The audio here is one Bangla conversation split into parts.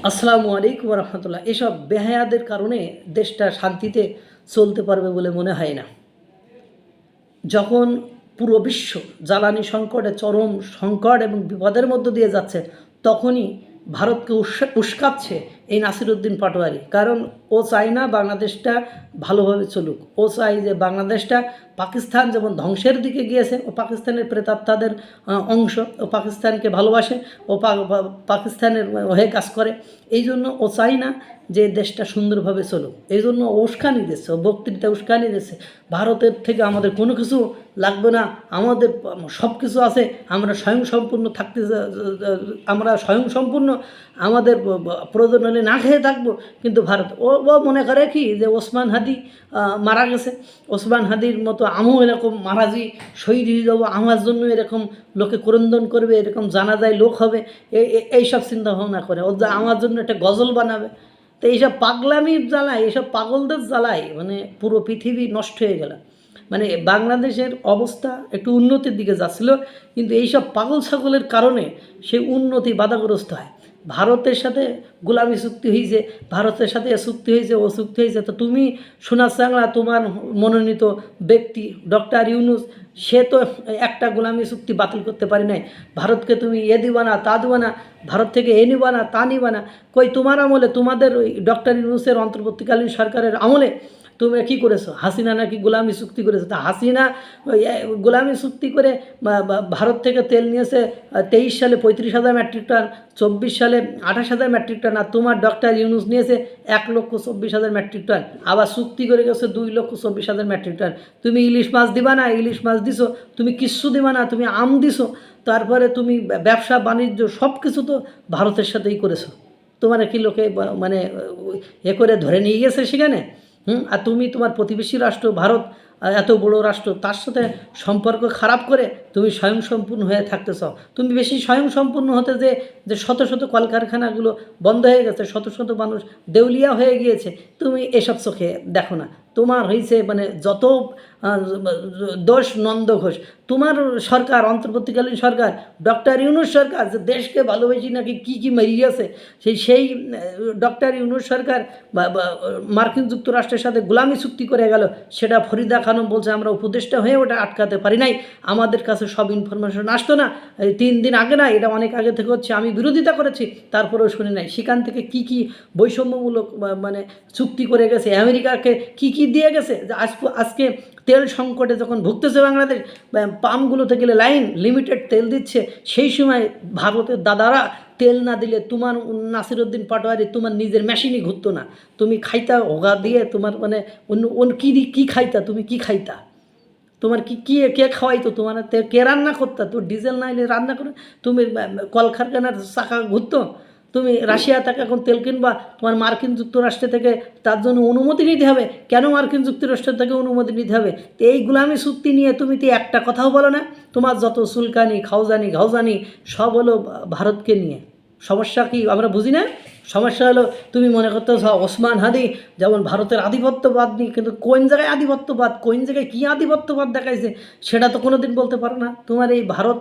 আসসালামু আলাইকুম রহমতুল্লাহ। এসব বেহায়াদের কারণে দেশটা শান্তিতে চলতে পারবে বলে মনে হয় না। যখন পুরো বিশ্ব জ্বালানি সংকটে চরম সংকট এবং বিপদের মধ্য দিয়ে যাচ্ছে, তখনই ভারতকে উস্কাচ্ছে এই নাসিরুদ্দিন পাটোয়ারি। কারণ ও চায় না বাংলাদেশটা ভালোভাবে চলুক। ও চায় যে বাংলাদেশটা পাকিস্তান যেমন ধ্বংসের দিকে গিয়েছে, ও পাকিস্তানের প্রেতাত্মাদের অংশ, ও পাকিস্তানকে ভালোবাসে, ও পাকিস্তানের হয়ে কাজ করে। এই জন্য ও চায় না যে দেশটা সুন্দরভাবে চলুক। এই জন্য উস্কানি দিচ্ছে, ও বক্তৃতা উস্কানি দিচ্ছে। ভারতের থেকে আমাদের কোনো কিছু লাগবে না, আমাদের সব কিছু আছে, আমরা স্বয়ংসম্পূর্ণ থাকতে, আমরা স্বয়ংসম্পূর্ণ, আমাদের প্রয়োজন হলে না খেয়ে থাকবো। কিন্তু ভারত ও মনে করে কি যে ওসমান হাদি মারা গেছে, ওসমান হাদির মতো আমিও এরকম মারাজি শহীদ হয়ে যাবো, আমার জন্য এরকম লোকে ক্রন্দন করবে, এরকম জানা যায় লোক হবে, এইসব চিন্তা ভাবনা করে। ও আমার জন্য একটা গজল বানাবে। তো এইসব পাগলামির জ্বালায়, এইসব পাগলদের জ্বালায় মানে পুরো পৃথিবী নষ্ট হয়ে গেল। মানে বাংলাদেশের অবস্থা একটু উন্নতির দিকে যাচ্ছিল, কিন্তু এইসব পাগল ছাগলের কারণে সেই উন্নতি বাধাগ্রস্ত হয়। ভারতের সাথে গোলামি চুক্তি হয়েছে, ভারতের সাথে চুক্তি হয়েছে, ও চুক্তি হয়েছে। তো তুমি সোনা চাংলা, তোমার মনোনীত ব্যক্তি ডক্টর ইউনূস, সে তো একটা গোলামি চুক্তি বাতিল করতে পারি নাই। ভারতকে তুমি এ দিবা না, তা দিবা না, ভারত থেকে এ নিবা না, তা নিবা না। কই তোমার আমলে, তোমাদের ওই ডক্টর ইউনূসের অন্তর্বর্তীকালীন সরকারের আমলে তুমি কী করেছো? হাসিনা নাকি গোলামি চুক্তি করেছো। তা হাসিনা গোলামি চুক্তি করে ভারত থেকে তেল নিয়েছে 23 সালে 35,000 মেট্রিক টন, 24 সালে 28,000 মেট্রিক টন। আর তোমার ডক্টর ইউনূস নিয়েছে 1,24,000 মেট্রিক টন, আবার চুক্তি করে গেছে 2,24,000 মেট্রিক টন। তুমি ইলিশ মাছ দিবা না, ইলিশ মাছ দিছো। তুমি কিচ্ছু দিবা না, তুমি আম দিছো। তারপরে তুমি ব্যবসা বাণিজ্য সব কিছু তো ভারতের সাথেই করেছো। তোমার কি লোকে মানে এ করে ধরে নিয়ে গেছে সেখানে? আর তুমি তোমার প্রতিবেশী রাষ্ট্র ভারত, এত বড় রাষ্ট্র, তার সাথে সম্পর্ক খারাপ করে তুমি স্বয়ংসম্পূর্ণ হয়ে থাকতে চাও। তুমি বেশি স্বয়ংসম্পূর্ণ হতে যে শত শত কলকারখানাগুলো বন্ধ হয়ে গেছে, শত শত মানুষ দেউলিয়া হয়ে গিয়েছে, তুমি এসব চোখে দেখো না। তোমার হয়েছে মানে যত দোষ নন্দ ঘোষ। তোমার সরকার, অন্তর্বর্তীকালীন সরকার, ডক্টর ইউনূস সরকার, যে দেশকে ভালোবেসি নাকি কী মেরিয়েছে, সেই ডক্টর ইউনূস সরকার মার্কিন যুক্তরাষ্ট্রের সাথে গোলামি চুক্তি করে গেল। সেটা ফরিদা খানম বলছে আমরা উপদেষ্টা হয়ে ওটা আটকাতে পারি নাই, আমাদের কাছে সব ইনফরমেশন আসতো না। 3 দিন আগে না, এটা অনেক আগে থেকে হচ্ছে, আমি বিরোধিতা করেছি, তারপরেও শুনি নাই। সেখান থেকে কি বৈষম্যমূলক মানে চুক্তি করে গেছে, আমেরিকাকে কি দিয়ে গেছে, যে আজকে তেল সংকটে যখন ভুগতেছে বাংলাদেশ, পাম্পগুলোতে গেলে লাইন লিমিটেড তেল দিচ্ছে, সেই সময় ভারতের দাদারা তেল না দিলে তোমার নাসিরুদ্দিন পাটোয়ারি তোমার নিজের মেশিনই ঘুরতো না। তুমি খাইতা হোগা দিয়ে, তোমার মানে অন্য কী খাইতা, তুমি কি খাইতা, তোমার কে খাওয়াইতো, তোমার কে রান্না করতা, তো ডিজেল না এলে রান্না করে তুমি কলকারখানার চাকা ঘুরতো। তুমি রাশিয়া থেকে এখন তেল কিনবা, তোমার মার্কিন যুক্তরাষ্ট্র থেকে তার জন্য অনুমতি নিতে হবে। কেন মার্কিন যুক্তরাষ্ট্র থেকে অনুমতি নিতে হবে? তো এই গোলামি চুক্তি নিয়ে তুমি তো একটা কথাও বলো না। তোমার যত চুলকানি, ঘাউজানি সব হলো ভারতকে নিয়ে। সমস্যা কি আমরা বুঝি না? সমস্যা হলো তুমি মনে করতে ওসমান হাদি যেমন ভারতের আধিপত্যবাদ নিয়ে, কিন্তু কোন জায়গায় আধিপত্যবাদ, কোন জায়গায় কী আধিপত্যবাদ দেখাইছে সেটা তো কোনো দিন বলতে পারো না। তোমার এই ভারত,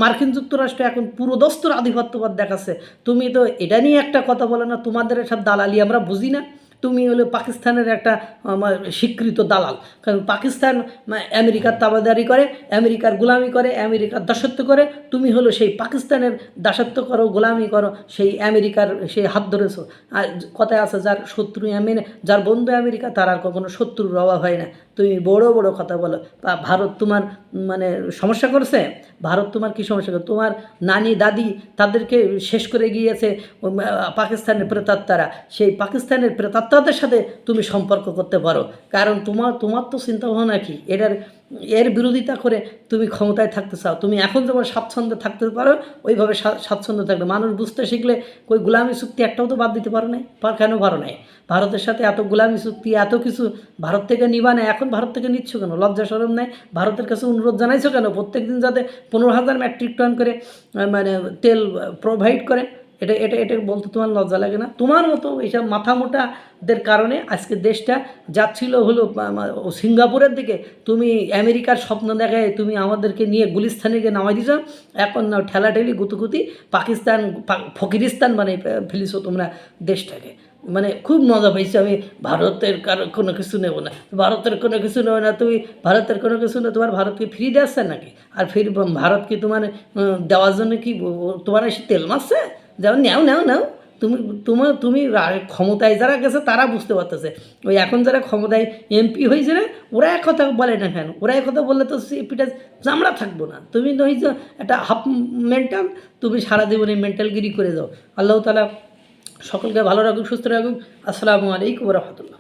মার্কিন যুক্তরাষ্ট্র এখন পুরো দস্তুর আধিপত্যবাদ দেখাচ্ছে, তুমি তো এটা নিয়ে একটা কথা বলো না। তোমাদের এসব দালালি আমরা বুঝি না। তুমি হলো পাকিস্তানের একটা স্বীকৃত দালাল। কারণ পাকিস্তান আমেরিকার তাবেদারি করে, আমেরিকার গোলামি করে, আমেরিকার দাসত্ব করে। তুমি হলো সেই পাকিস্তানের দাসত্ব করো, গোলামি করো, সেই আমেরিকার সেই হাত ধরেছো। আর কথায় আছে, যার শত্রু যার বন্ধু আমেরিকা, তার আর কখনো শত্রুর অভাব হয় না। তুমি বড় বড় কথা বলো। ভারত তোমার মানে সমস্যা করছে? ভারত তোমার কী সমস্যা করে? তোমার নানি দাদি তাদেরকে শেষ করে গিয়েছে পাকিস্তানের প্রেতাত্মারা। সেই পাকিস্তানের প্রেতাত্মাদের সাথে তুমি সম্পর্ক করতে পারো, কারণ তোমার তো চিন্তাভাবনা কি, এর বিরোধিতা করে তুমি ক্ষমতায় থাকতে চাও। তুমি এখন যেমন স্বাচ্ছন্দ্যে থাকতে পারো, ওইভাবে স্বাচ্ছন্দ্য থাকবে। মানুষ বুঝতে শিখলে ওই গোলামি চুক্তি একটাও তো বাদ দিতে পারো নাই। কেন পারো নাই? ভারতের সাথে এত গোলামি চুক্তি, এত কিছু ভারত থেকে নিবা না, এখন ভারত থেকে নিচ্ছ কেন? লজ্জা শরম নেই? ভারতের কাছে অনুরোধ জানাইছো কেন প্রত্যেক দিন যাতে 15,000 মেট্রিক টন করে মানে তেল প্রোভাইড করে? এটা এটা এটা বলতে তোমার লজ্জা লাগে না? তোমার মতো এইসব মাথা মোটাদের কারণে আজকে দেশটা যাচ্ছিল হলো সিঙ্গাপুরের দিকে। তুমি আমেরিকার স্বপ্ন দেখায় তুমি আমাদেরকে নিয়ে গুলিস্তানে গিয়ে নামাই দিছ। এখন নাও ঠেলাঠেলি গুতুগুতি পাকিস্তান ফকিরিস্তান মানে ফেলিছো তোমরা দেশটাকে। মানে খুব মজা পাইছি আমি। ভারতের কারো কোনো কিছু নেব না, ভারতের কোনো কিছু নেব না, তুমি ভারতের কোনো কিছু না, তোমার ভারতকে ফ্রি দিচ্ছে নাকি? আর ফির ভারত কি তোমার দেওয়ার জন্য কি তোমার এসে তেল মারছে? যাও নাও নাও নাও। তুমি তুমি ক্ষমতায় যারা গেছে তারা বুঝতে পারতেছে। ওই এখন যারা ক্ষমতায় এমপি হয়েছে না, ওরা এক কথা বলে না কেন? ওরা এক কথা বললে তো পিঠা চামড়া থাকবো না। তুমি হয়েছ একটা হাফ মেন্টাল, তুমি সারা জীবনে মেন্টালগিরি করে যাও। আল্লাহ তাআলা সকলকে ভালো রাখুক, সুস্থ রাখুক। আসসালামু আলাইকুম ওয়া রাহমাতুল্লাহ।